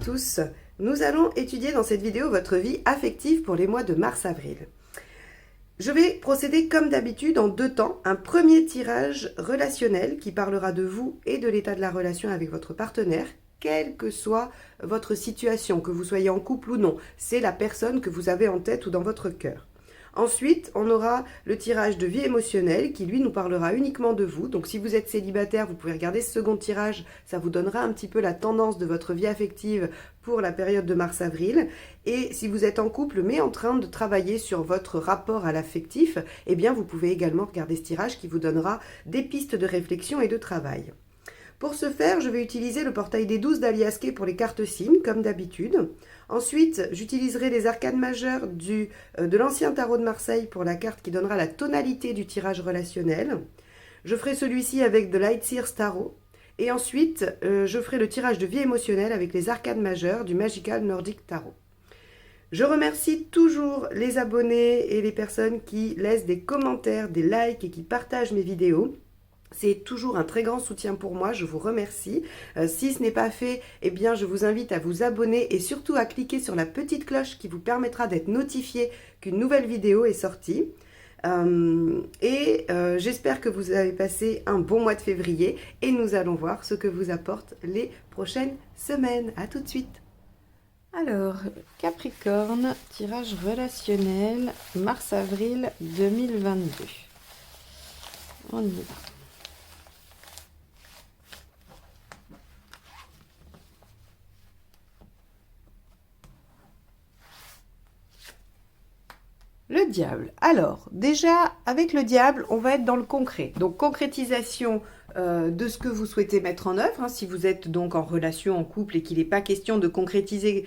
tous, nous allons étudier dans cette vidéo votre vie affective pour les mois de mars-avril. Je vais procéder comme d'habitude en deux temps. Un premier tirage relationnel qui parlera de vous et de l'état de la relation avec votre partenaire, quelle que soit votre situation, que vous soyez en couple ou non. C'est la personne que vous avez en tête ou dans votre cœur. Ensuite, on aura le tirage de vie émotionnelle qui, lui, nous parlera uniquement de vous. Donc, si vous êtes célibataire, vous pouvez regarder ce second tirage. Ça vous donnera un petit peu la tendance de votre vie affective pour la période de mars-avril. Et si vous êtes en couple, mais en train de travailler sur votre rapport à l'affectif, eh bien, vous pouvez également regarder ce tirage qui vous donnera des pistes de réflexion et de travail. Pour ce faire, je vais utiliser le portail des 12 d'Aliasqué pour les cartes SIM, comme d'habitude. Ensuite, j'utiliserai les arcanes majeures de l'ancien tarot de Marseille pour la carte qui donnera la tonalité du tirage relationnel. Je ferai celui-ci avec de Lightseers Tarot. Et ensuite, je ferai le tirage de vie émotionnelle avec les arcanes majeures du Magical Nordic Tarot. Je remercie toujours les abonnés et les personnes qui laissent des commentaires, des likes et qui partagent mes vidéos. C'est toujours un très grand soutien pour moi, je vous remercie. Si ce n'est pas fait, eh bien je vous invite à vous abonner et surtout à cliquer sur la petite cloche qui vous permettra d'être notifié qu'une nouvelle vidéo est sortie. J'espère que vous avez passé un bon mois de février et nous allons voir ce que vous apportent les prochaines semaines. À tout de suite. Alors, Capricorne, tirage relationnel, mars-avril 2022. On y va. Le diable. Alors, déjà, avec le diable, on va être dans le concret. Donc, concrétisation de ce que vous souhaitez mettre en œuvre. Hein, si vous êtes donc en relation, en couple et qu'il n'est pas question de concrétiser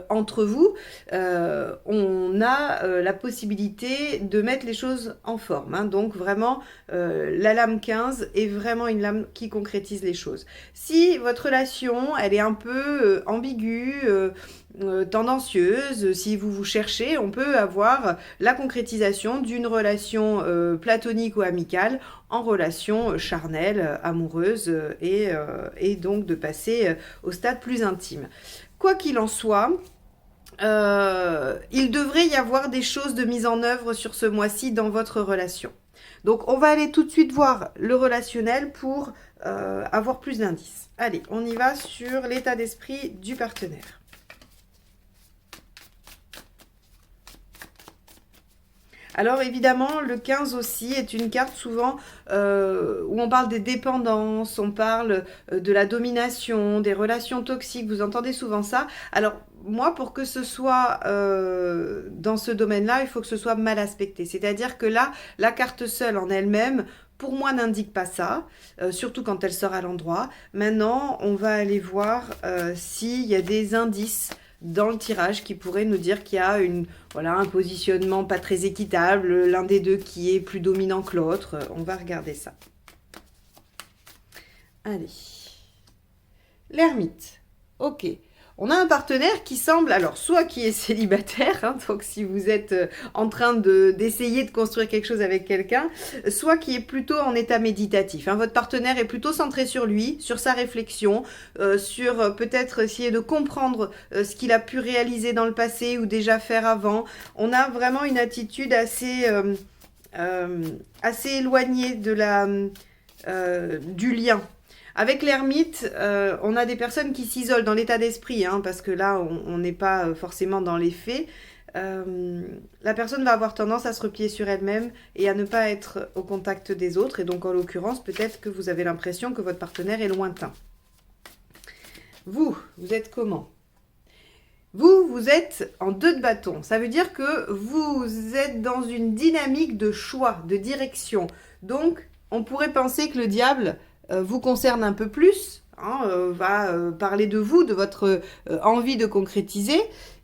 entre vous, on a la possibilité de mettre les choses en forme. Hein. Donc, vraiment, la lame 15 est vraiment une lame qui concrétise les choses. Si votre relation, elle est un peu ambiguë, tendancieuse, si vous vous cherchez, on peut avoir la concrétisation d'une relation platonique ou amicale en relation charnelle, amoureuse et donc de passer au stade plus intime. Quoi qu'il en soit, il devrait y avoir des choses de mise en œuvre sur ce mois-ci dans votre relation. Donc on va aller tout de suite voir le relationnel pour avoir plus d'indices. Allez, on y va sur l'état d'esprit du partenaire. Alors évidemment, le 15 aussi est une carte souvent où on parle des dépendances, on parle de la domination, des relations toxiques, vous entendez souvent ça. Alors moi, pour que ce soit dans ce domaine-là, il faut que ce soit mal aspecté. C'est-à-dire que là, la carte seule en elle-même, pour moi, n'indique pas ça, surtout quand elle sort à l'endroit. Maintenant, on va aller voir s'il y a des indices dans le tirage qui pourrait nous dire qu'il y a un positionnement pas très équitable, l'un des deux qui est plus dominant que l'autre. On va regarder ça. Allez. L'ermite. Ok. On a un partenaire qui semble, alors soit qui est célibataire, hein, donc si vous êtes en train d'essayer de construire quelque chose avec quelqu'un, soit qui est plutôt en état méditatif. Hein. Votre partenaire est plutôt centré sur lui, sur sa réflexion, sur peut-être essayer de comprendre ce qu'il a pu réaliser dans le passé ou déjà faire avant. On a vraiment une attitude assez éloignée de du lien. Avec l'ermite, on a des personnes qui s'isolent dans l'état d'esprit, hein, parce que là, on n'est pas forcément dans les faits. La personne va avoir tendance à se replier sur elle-même et à ne pas être au contact des autres. Et donc, en l'occurrence, peut-être que vous avez l'impression que votre partenaire est lointain. Vous êtes comment ? Vous êtes en 2 de bâton. Ça veut dire que vous êtes dans une dynamique de choix, de direction. Donc, on pourrait penser que le diable vous concerne un peu plus, hein, va parler de vous, de votre envie de concrétiser.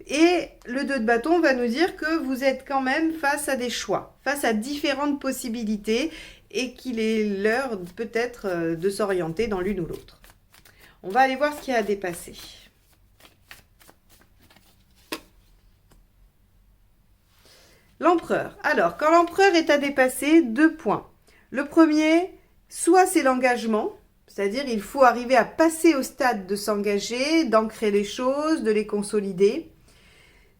Et le 2 de bâton va nous dire que vous êtes quand même face à des choix, face à différentes possibilités et qu'il est l'heure peut-être de s'orienter dans l'une ou l'autre. On va aller voir ce qu'il y a à dépasser. L'empereur. Alors, quand l'empereur est à dépasser, 2 points. Le premier, soit c'est l'engagement, C'est-à-dire, il faut arriver à passer au stade de s'engager, d'ancrer les choses, de les consolider.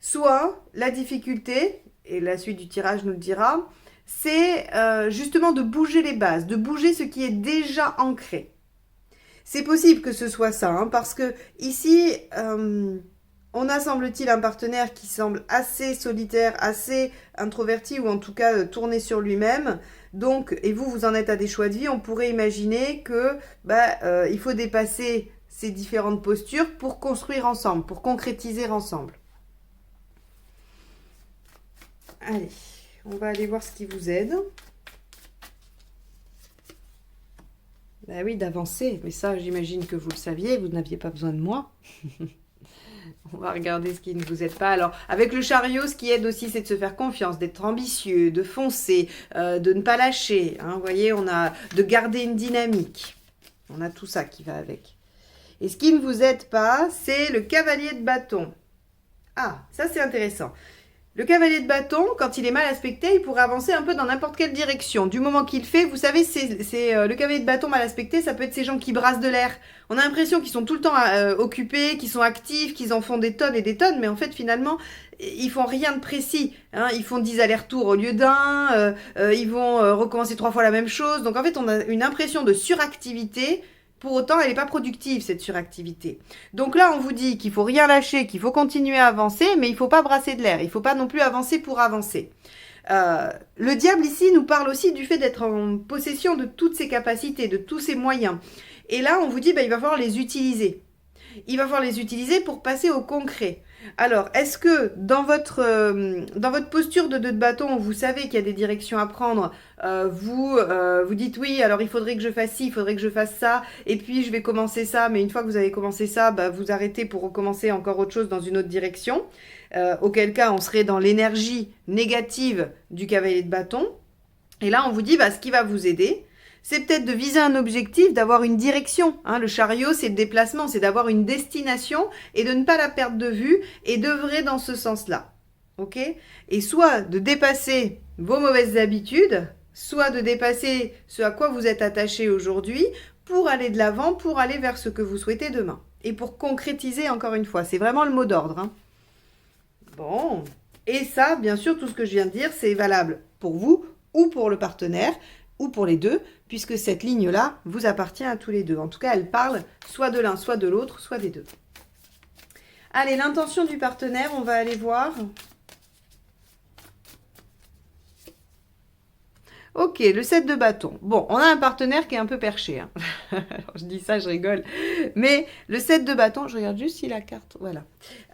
Soit, la difficulté, et la suite du tirage nous le dira, c'est justement de bouger les bases, de bouger ce qui est déjà ancré. C'est possible que ce soit ça, hein, parce que ici, on a, semble-t-il, un partenaire qui semble assez solitaire, assez introverti, ou en tout cas tourné sur lui-même. Donc, et vous, vous en êtes à des choix de vie, on pourrait imaginer que il faut dépasser ces différentes postures pour construire ensemble, pour concrétiser ensemble. Allez, on va aller voir ce qui vous aide. Ben oui, d'avancer, mais ça, j'imagine que vous le saviez, vous n'aviez pas besoin de moi. On va regarder ce qui ne vous aide pas. Alors, avec le chariot, ce qui aide aussi, c'est de se faire confiance, d'être ambitieux, de foncer, de ne pas lâcher. Hein, vous voyez, on a de garder une dynamique. On a tout ça qui va avec. Et ce qui ne vous aide pas, c'est le cavalier de bâton. Ah, ça c'est intéressant. Le cavalier de bâton, quand il est mal aspecté, il pourrait avancer un peu dans n'importe quelle direction. Du moment qu'il fait, vous savez, le cavalier de bâton mal aspecté, ça peut être ces gens qui brassent de l'air. On a l'impression qu'ils sont tout le temps occupés, qu'ils sont actifs, qu'ils en font des tonnes et des tonnes, mais en fait, finalement, ils font rien de précis. Hein. Ils font 10 allers-retours au lieu d'un, ils vont recommencer 3 fois la même chose. Donc en fait, on a une impression de suractivité. Pour autant, elle n'est pas productive, cette suractivité. Donc là, on vous dit qu'il faut rien lâcher, qu'il faut continuer à avancer, mais il ne faut pas brasser de l'air. Il ne faut pas non plus avancer pour avancer. Le diable, ici, nous parle aussi du fait d'être en possession de toutes ses capacités, de tous ses moyens. Et là, on vous dit, il va falloir les utiliser. Il va falloir les utiliser pour passer au concret. Alors, est-ce que dans votre posture de 2 de bâton, vous savez qu'il y a des directions à prendre, vous dites oui, alors il faudrait que je fasse ci, il faudrait que je fasse ça, et puis je vais commencer ça, mais une fois que vous avez commencé ça, vous arrêtez pour recommencer encore autre chose dans une autre direction, auquel cas on serait dans l'énergie négative du cavalier de bâton. Et là, on vous dit, ce qui va vous aider, c'est peut-être de viser un objectif, d'avoir une direction. Hein. Le chariot, c'est le déplacement, c'est d'avoir une destination et de ne pas la perdre de vue et d'œuvrer dans ce sens-là. Ok ? Et soit de dépasser vos mauvaises habitudes, soit de dépasser ce à quoi vous êtes attaché aujourd'hui pour aller de l'avant, pour aller vers ce que vous souhaitez demain. Et pour concrétiser encore une fois. C'est vraiment le mot d'ordre. Hein. Bon. Et ça, bien sûr, tout ce que je viens de dire, c'est valable pour vous ou pour le partenaire, ou pour les deux, puisque cette ligne-là vous appartient à tous les deux. En tout cas, elle parle soit de l'un, soit de l'autre, soit des deux. Allez, l'intention du partenaire, on va aller voir. Ok, le 7 de bâton. Bon, on a un partenaire qui est un peu perché. Hein. Alors, je dis ça, je rigole. Mais le 7 de bâton, je regarde juste si la carte... Voilà.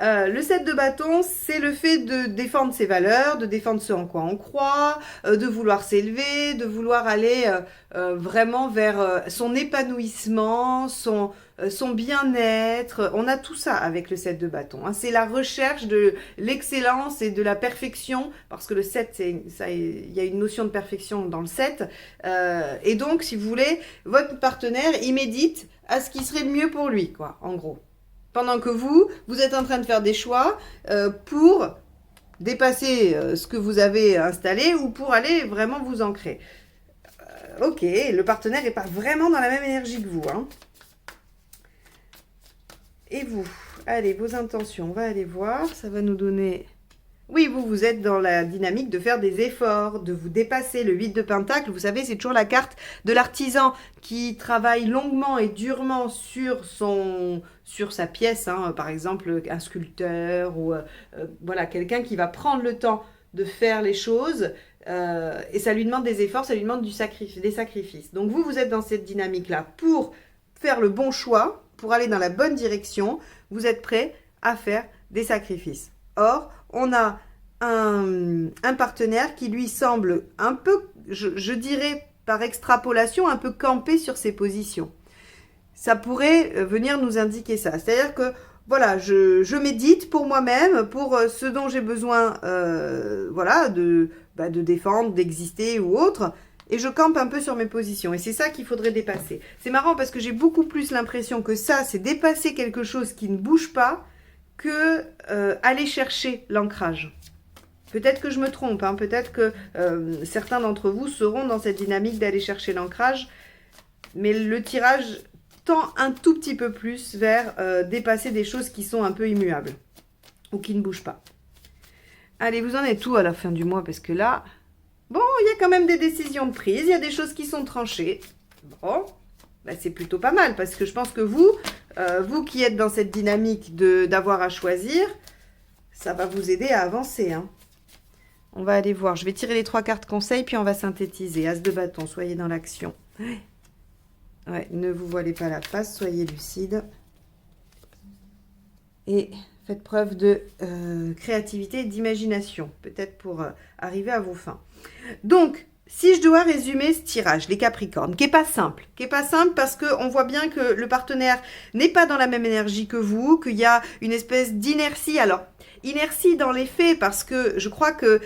Le 7 de bâton, c'est le fait de défendre ses valeurs, de défendre ce en quoi on croit, de vouloir s'élever, de vouloir aller vraiment vers son épanouissement, son bien-être. On a tout ça avec le 7 de bâton. Hein. C'est la recherche de l'excellence et de la perfection, parce que le 7, il y a une notion de perfection dans le 7. Et donc, si vous voulez, votre partenaire, il médite à ce qui serait le mieux pour lui, quoi, en gros. Pendant que vous êtes en train de faire des choix pour dépasser ce que vous avez installé ou pour aller vraiment vous ancrer. Ok, le partenaire n'est pas vraiment dans la même énergie que vous. Hein. Et vous, allez, vos intentions, on va aller voir, ça va nous donner... Oui, vous êtes dans la dynamique de faire des efforts, de vous dépasser. Le 8 de Pentacle, vous savez, c'est toujours la carte de l'artisan qui travaille longuement et durement sur sa pièce. Hein. Par exemple, un sculpteur ou voilà, quelqu'un qui va prendre le temps de faire les choses. Et ça lui demande des efforts, ça lui demande des sacrifices. Donc vous êtes dans cette dynamique-là pour faire le bon choix, pour aller dans la bonne direction. Vous êtes prêt à faire des sacrifices. Or, on a un partenaire qui lui semble un peu, je dirais par extrapolation, un peu campé sur ses positions. Ça pourrait venir nous indiquer ça. C'est-à-dire que, voilà, je médite pour moi-même, pour ce dont j'ai besoin, voilà, de défendre, d'exister ou autre, et je campe un peu sur mes positions. Et c'est ça qu'il faudrait dépasser. C'est marrant parce que j'ai beaucoup plus l'impression que ça, c'est dépasser quelque chose qui ne bouge pas, que aller chercher l'ancrage. Peut-être que je me trompe, hein, peut-être que certains d'entre vous seront dans cette dynamique d'aller chercher l'ancrage, mais le tirage tend un tout petit peu plus vers dépasser des choses qui sont un peu immuables ou qui ne bougent pas. Allez, vous en êtes où à la fin du mois? Parce que là, bon, il y a quand même des décisions de prise, il y a des choses qui sont tranchées. Bon, ben c'est plutôt pas mal parce que je pense que vous qui êtes dans cette dynamique d'avoir à choisir, ça va vous aider à avancer. Hein. On va aller voir. Je vais tirer les 3 cartes conseils, puis on va synthétiser. As de bâton, soyez dans l'action. Ouais, ne vous voilez pas la face, soyez lucide. Et faites preuve de créativité et d'imagination, peut-être pour arriver à vos fins. Donc, si je dois résumer ce tirage, les Capricornes, qui n'est pas simple parce qu'on voit bien que le partenaire n'est pas dans la même énergie que vous, qu'il y a une espèce d'inertie. Alors, inertie dans les faits parce que je crois que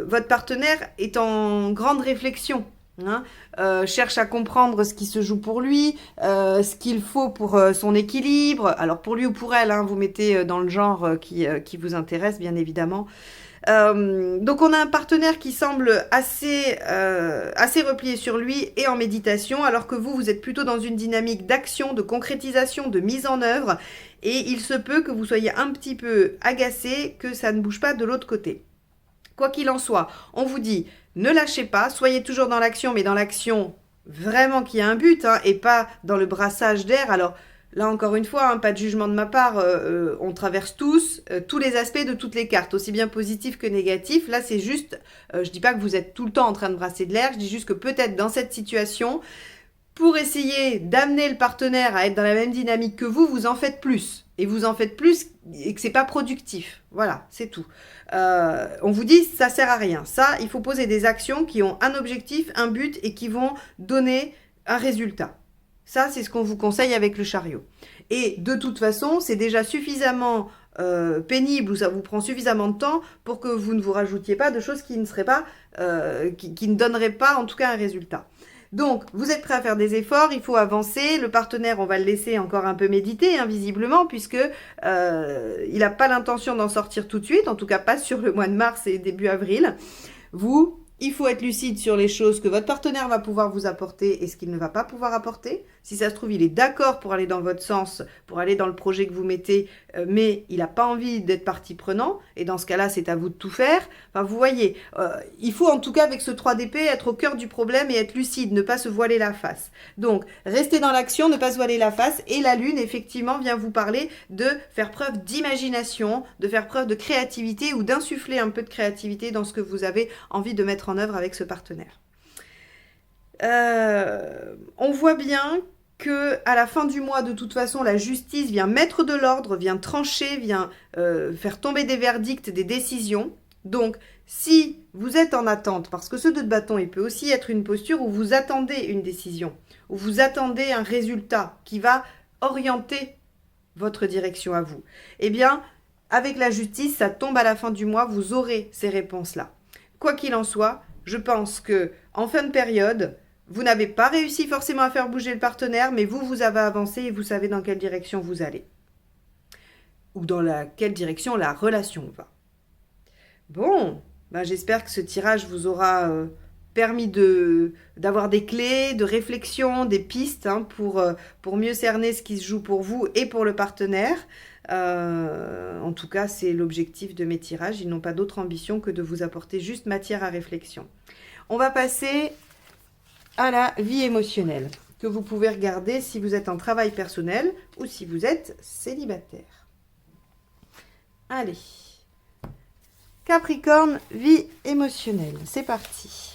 votre partenaire est en grande réflexion. Hein, cherche à comprendre ce qui se joue pour lui, ce qu'il faut pour son équilibre. Alors pour lui ou pour elle, hein, vous mettez dans le genre qui vous intéresse, bien évidemment. Donc on a un partenaire qui semble assez replié sur lui et en méditation, alors que vous êtes plutôt dans une dynamique d'action, de concrétisation, de mise en œuvre. Et il se peut que vous soyez un petit peu agacé, que ça ne bouge pas de l'autre côté. Quoi qu'il en soit, on vous dit, ne lâchez pas, soyez toujours dans l'action, mais dans l'action vraiment qui a un but, hein, et pas dans le brassage d'air. Alors là, encore une fois, hein, pas de jugement de ma part, on traverse tous les aspects de toutes les cartes, aussi bien positifs que négatifs. Là, c'est juste, je dis pas que vous êtes tout le temps en train de brasser de l'air, je dis juste que peut-être dans cette situation, pour essayer d'amener le partenaire à être dans la même dynamique que vous en faites plus. Et vous en faites plus et que c'est pas productif. Voilà, c'est tout. On vous dit, ça sert à rien. Ça, il faut poser des actions qui ont un objectif, un but et qui vont donner un résultat. Ça, c'est ce qu'on vous conseille avec le chariot. Et de toute façon, c'est déjà suffisamment pénible ou ça vous prend suffisamment de temps pour que vous ne vous rajoutiez pas de choses qui ne seraient pas, qui ne donneraient pas en tout cas un résultat. Donc, vous êtes prêt à faire des efforts, il faut avancer. Le partenaire, on va le laisser encore un peu méditer, hein, visiblement, puisque il n'a pas l'intention d'en sortir tout de suite, en tout cas pas sur le mois de mars et début avril. Vous, il faut être lucide sur les choses que votre partenaire va pouvoir vous apporter et ce qu'il ne va pas pouvoir apporter. Si ça se trouve, il est d'accord pour aller dans votre sens, pour aller dans le projet que vous mettez, mais il n'a pas envie d'être partie prenante. Et dans ce cas-là, c'est à vous de tout faire. Enfin, vous voyez, il faut en tout cas avec ce 3 d'épée être au cœur du problème et être lucide, ne pas se voiler la face. Donc, restez dans l'action, ne pas se voiler la face. Et la lune, effectivement, vient vous parler de faire preuve d'imagination, de faire preuve de créativité ou d'insuffler un peu de créativité dans ce que vous avez envie de mettre en œuvre avec ce partenaire. On voit bien que à la fin du mois, de toute façon, la justice vient mettre de l'ordre, vient trancher, vient faire tomber des verdicts, des décisions. Donc, si vous êtes en attente, parce que ce 2 de bâton, il peut aussi être une posture où vous attendez une décision, où vous attendez un résultat qui va orienter votre direction à vous. Eh bien, avec la justice, ça tombe à la fin du mois, vous aurez ces réponses-là. Quoi qu'il en soit, je pense que en fin de période, vous n'avez pas réussi forcément à faire bouger le partenaire, mais vous avez avancé et vous savez dans quelle direction vous allez. Ou dans quelle direction la relation va. Bon, ben j'espère que ce tirage vous aura permis d'avoir des clés, de réflexion, des pistes, hein, pour mieux cerner ce qui se joue pour vous et pour le partenaire. En tout cas, c'est l'objectif de mes tirages. Ils n'ont pas d'autre ambition que de vous apporter juste matière à réflexion. On va passer à la vie émotionnelle, que vous pouvez regarder si vous êtes en travail personnel ou si vous êtes célibataire. Allez, Capricorne, vie émotionnelle, c'est parti.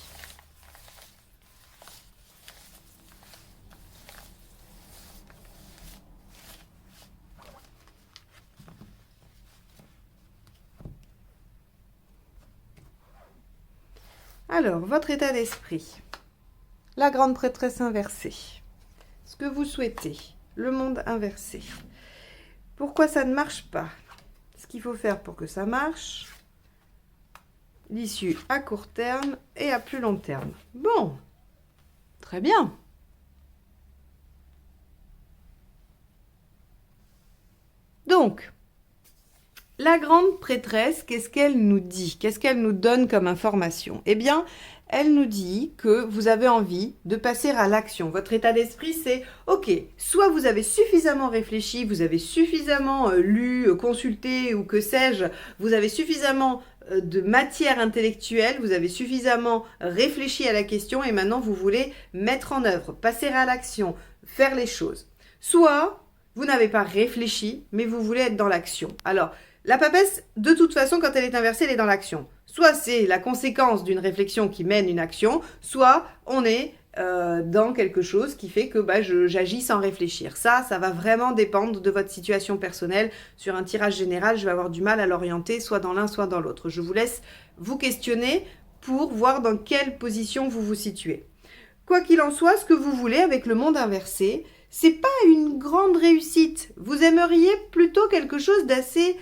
Alors, votre état d'esprit. La grande prêtresse inversée. Ce que vous souhaitez. Le monde inversé. Pourquoi ça ne marche pas? Ce qu'il faut faire pour que ça marche. L'issue à court terme et à plus long terme. Bon. Très bien. Donc, la grande prêtresse, qu'est-ce qu'elle nous dit? Qu'est-ce qu'elle nous donne comme information? Eh bien, elle nous dit que vous avez envie de passer à l'action. Votre état d'esprit, c'est ok, soit vous avez suffisamment réfléchi, vous avez suffisamment lu, consulté ou que sais-je, vous avez suffisamment de matière intellectuelle, vous avez suffisamment réfléchi à la question et maintenant vous voulez mettre en œuvre, passer à l'action, faire les choses. Soit vous n'avez pas réfléchi, mais vous voulez être dans l'action. Alors, la papesse, de toute façon, quand elle est inversée, elle est dans l'action. Soit c'est la conséquence d'une réflexion qui mène une action, soit on est dans quelque chose qui fait que j'agis sans réfléchir. Ça va vraiment dépendre de votre situation personnelle. Sur un tirage général, je vais avoir du mal à l'orienter soit dans l'un, soit dans l'autre. Je vous laisse vous questionner pour voir dans quelle position vous vous situez. Quoi qu'il en soit, ce que vous voulez avec le monde inversé, c'est pas une grande réussite. Vous aimeriez plutôt quelque chose d'assez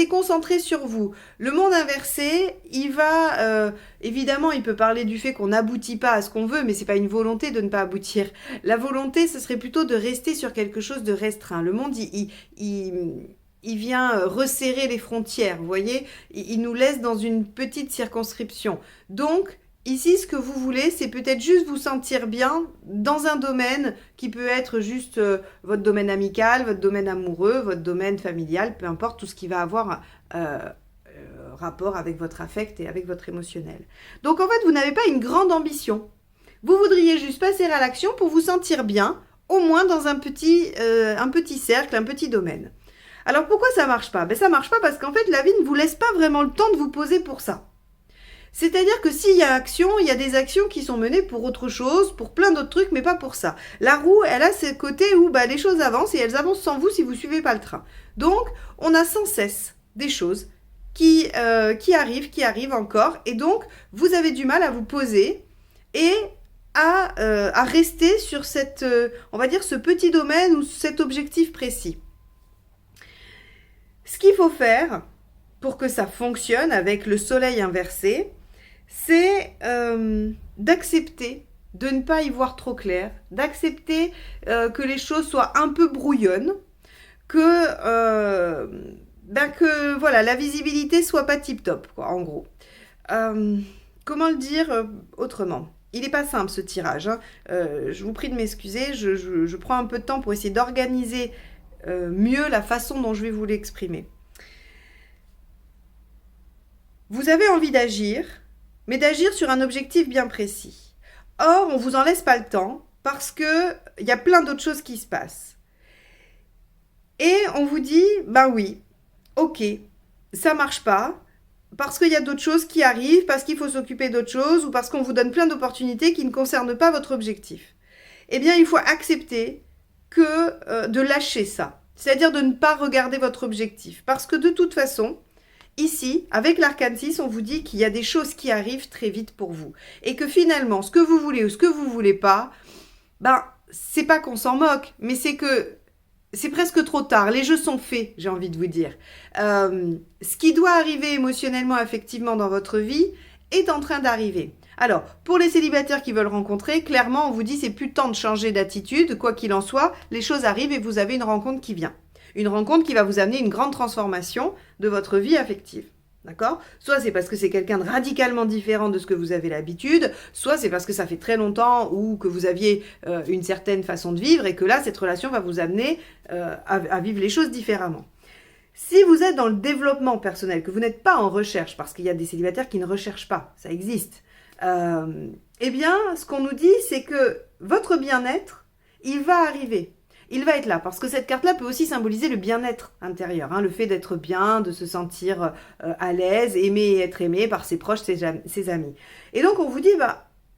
concentré sur vous. Le monde inversé, il va évidemment, il peut parler du fait qu'on n'aboutit pas à ce qu'on veut, mais c'est pas une volonté de ne pas aboutir. La volonté, ce serait plutôt de rester sur quelque chose de restreint. Le monde, il vient resserrer les frontières, vous voyez, il nous laisse dans une petite circonscription. Donc, ici, ce que vous voulez, c'est peut-être juste vous sentir bien dans un domaine qui peut être juste votre domaine amical, votre domaine amoureux, votre domaine familial, peu importe, tout ce qui va avoir rapport avec votre affect et avec votre émotionnel. Donc en fait, vous n'avez pas une grande ambition. Vous voudriez juste passer à l'action pour vous sentir bien, au moins dans un petit cercle, un petit domaine. Alors pourquoi ça marche pas? Ça marche pas parce qu'en fait, la vie ne vous laisse pas vraiment le temps de vous poser pour ça. C'est-à-dire que s'il y a action, il y a des actions qui sont menées pour autre chose, pour plein d'autres trucs, mais pas pour ça. La roue, elle a ce côté où les choses avancent et elles avancent sans vous si vous suivez pas le train. Donc, on a sans cesse des choses qui arrivent encore, et donc vous avez du mal à vous poser et à rester sur cette, on va dire, ce petit domaine ou cet objectif précis. Ce qu'il faut faire pour que ça fonctionne avec le soleil inversé, c'est d'accepter de ne pas y voir trop clair, d'accepter que les choses soient un peu brouillonnes, que voilà, la visibilité soit pas tip-top, quoi, en gros. Comment le dire autrement? Il n'est pas simple ce tirage, hein. Je vous prie de m'excuser, je prends un peu de temps pour essayer d'organiser mieux la façon dont je vais vous l'exprimer. Vous avez envie d'agir, mais d'agir sur un objectif bien précis. Or, on ne vous en laisse pas le temps parce qu'il y a plein d'autres choses qui se passent. Et on vous dit, oui, ok, ça marche pas, parce qu'il y a d'autres choses qui arrivent, parce qu'il faut s'occuper d'autres choses, ou parce qu'on vous donne plein d'opportunités qui ne concernent pas votre objectif. Eh bien, il faut accepter de lâcher ça, c'est-à-dire de ne pas regarder votre objectif, parce que de toute façon, ici, avec l'arcane 6, on vous dit qu'il y a des choses qui arrivent très vite pour vous. Et que finalement, ce que vous voulez ou ce que vous voulez pas, c'est pas qu'on s'en moque, mais c'est que c'est presque trop tard. Les jeux sont faits, j'ai envie de vous dire. Ce qui doit arriver émotionnellement, affectivement dans votre vie est en train d'arriver. Alors, pour les célibataires qui veulent rencontrer, clairement, on vous dit c'est plus le temps de changer d'attitude. Quoi qu'il en soit, les choses arrivent et vous avez une rencontre qui vient. Une rencontre qui va vous amener une grande transformation de votre vie affective. D'accord? Soit c'est parce que c'est quelqu'un de radicalement différent de ce que vous avez l'habitude, soit c'est parce que ça fait très longtemps ou que vous aviez une certaine façon de vivre et que là, cette relation va vous amener à vivre les choses différemment. Si vous êtes dans le développement personnel, que vous n'êtes pas en recherche, parce qu'il y a des célibataires qui ne recherchent pas, ça existe, eh bien, ce qu'on nous dit, c'est que votre bien-être, il va arriver. Il va être là, parce que cette carte-là peut aussi symboliser le bien-être intérieur, le fait d'être bien, de se sentir à l'aise, aimer et être aimé par ses proches, ses amis. Et donc on vous dit,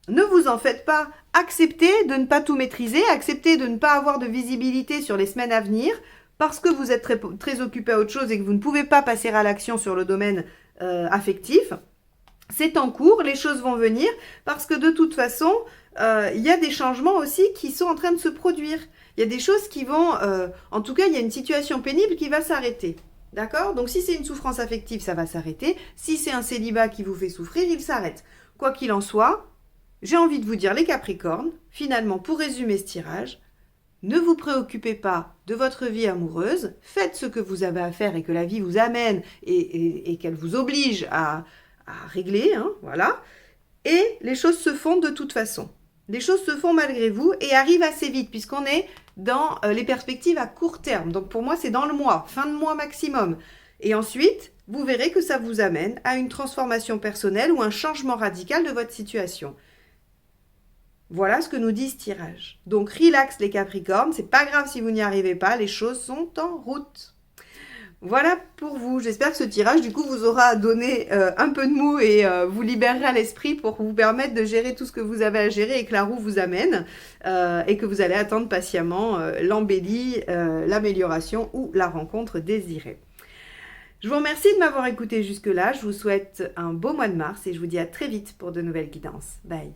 ne vous en faites pas, acceptez de ne pas tout maîtriser, acceptez de ne pas avoir de visibilité sur les semaines à venir, parce que vous êtes très, très occupé à autre chose et que vous ne pouvez pas passer à l'action sur le domaine affectif. C'est en cours, les choses vont venir, parce que de toute façon, il y a des changements aussi qui sont en train de se produire. Il y a des choses qui vont, en tout cas, il y a une situation pénible qui va s'arrêter. D'accord? Donc, si c'est une souffrance affective, ça va s'arrêter. Si c'est un célibat qui vous fait souffrir, il s'arrête. Quoi qu'il en soit, j'ai envie de vous dire, les Capricornes, finalement, pour résumer ce tirage, ne vous préoccupez pas de votre vie amoureuse. Faites ce que vous avez à faire et que la vie vous amène et qu'elle vous oblige à régler, voilà. et les choses se font de toute façon. Les choses se font malgré vous et arrivent assez vite puisqu'on est dans les perspectives à court terme. Donc pour moi, c'est dans le mois, fin de mois maximum. Et ensuite, vous verrez que ça vous amène à une transformation personnelle ou un changement radical de votre situation. Voilà ce que nous dit ce tirage. Donc relax les Capricornes, c'est pas grave si vous n'y arrivez pas, les choses sont en route. Voilà pour vous. J'espère que ce tirage, du coup, vous aura donné un peu de mou et vous libérera l'esprit pour vous permettre de gérer tout ce que vous avez à gérer et que la roue vous amène et que vous allez attendre patiemment l'embellie, l'amélioration ou la rencontre désirée. Je vous remercie de m'avoir écouté jusque-là. Je vous souhaite un beau mois de mars et je vous dis à très vite pour de nouvelles guidances. Bye.